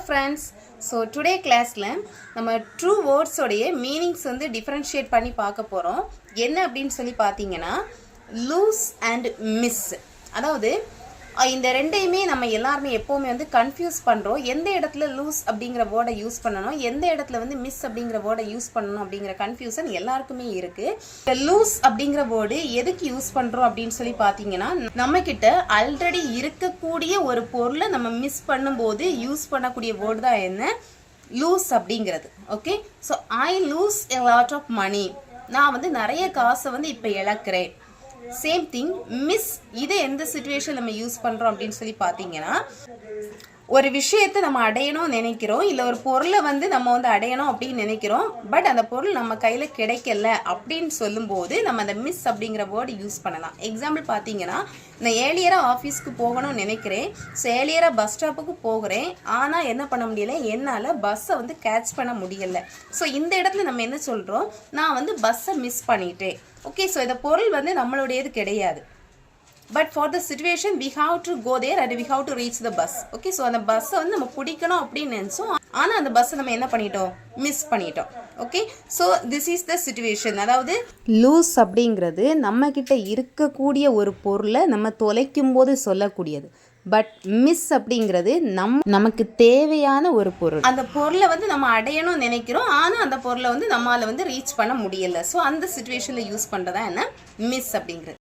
friends. So today classல நம்ம true words உடைய meanings வந்து differentiate பண்ணி பார்க்க போறோம். என்ன அப்படினு சொல்லி பாத்தீங்கன்னா lose and miss. அதாவது இந்த ரெண்டையுமே நம்ம எல்லாரும் எப்பவுமே வந்து கன்ஃபியூஸ் பண்றோம். எந்த இடத்துல lose அப்படிங்கற வேர்டை யூஸ் பண்ணனும், எந்த இடத்துல வந்து miss அப்படிங்கற வேர்டை யூஸ் பண்ணனும் அப்படிங்கற கன்ஃபியூஷன் எல்லாருக்குமே இருக்கு. இந்த lose அப்படிங்கற வேர்டு எதுக்கு யூஸ் பண்றோம் அப்படினு சொல்லி பாத்தீங்கன்னா நம்ம கிட்ட ஆல்ரெடி இருக்கக்கூடிய ஒரு பொருளை நம்ம மிஸ் பண்ணும்போது யூஸ் பண்ணக்கூடிய வேர்டு தான் என்ன lose அப்படிங்கிறது. Okay, so I lose a lot of money. நான் வந்து நிறைய காசை வந்து இப்ப இழக்கிறேன். சேம் திங் மிஸ், இதை எந்த சிச்சுவேஷன் நம்ம யூஸ் பண்றோம் அப்படின்னு சொல்லி பாத்தீங்கன்னா ஒரு விஷயத்தை நம்ம அடையணும் நினைக்கிறோம், இல்ல ஒரு பொருளை வந்து நம்ம வந்து அடையணும் அப்படின்னு நினைக்கிறோம், பட் அந்த பொருள் நம்ம கையில கிடைக்கல அப்படின்னு சொல்லும்போது நம்ம அந்த மிஸ் அப்படிங்கிற வேர்டு யூஸ் பண்ணலாம். எக்ஸாம்பிள் பாத்தீங்கன்னா நான் ஏர்லியரா ஆஃபீஸ்க்கு போகணும்னு நினைக்கிறேன், ஸோ ஏர்லியரா பஸ் ஸ்டாப்புக்கு போகிறேன், ஆனா என்ன பண்ண முடியல, என்னால பஸ்ஸை வந்து கேட்ச் பண்ண முடியல. ஸோ இந்த இடத்துல நம்ம என்ன சொல்றோம், நான் வந்து பஸ்ஸை மிஸ் பண்ணிட்டேன். ஓகே, ஸோ இந்த பொருள் வந்து நம்மளுடையது கிடையாது, but for the situation we have to go there and we have to reach the bus. Okay, so அந்த பஸ்ஸை வந்து நம்ம பிடிக்கணும் அப்படின்னு நினைச்சோம், ஆனா அந்த பஸ்ஸை நம்ம என்ன பண்ணிட்டோம், மிஸ் பண்ணிட்டோம். Okay, so this is the situation. அதாவது lose அப்படிங்கிறது நம்ம கிட்ட இருக்கக்கூடிய ஒரு பொருளை நம்ம தொலைக்கும் போது சொல்லக்கூடியது, பட் மிஸ் அப்படிங்கிறது நமக்கு தேவையான ஒரு பொருள். அந்த பொருளை வந்து நம்ம அடையணும் நினைக்கிறோம், ஆனா அந்த பொருளை வந்து நம்மால வந்து ரீச் பண்ண முடியல. ஸோ அந்த சிச்சுவேஷன்ல யூஸ் பண்றதா என்ன மிஸ் அப்படிங்கிறது.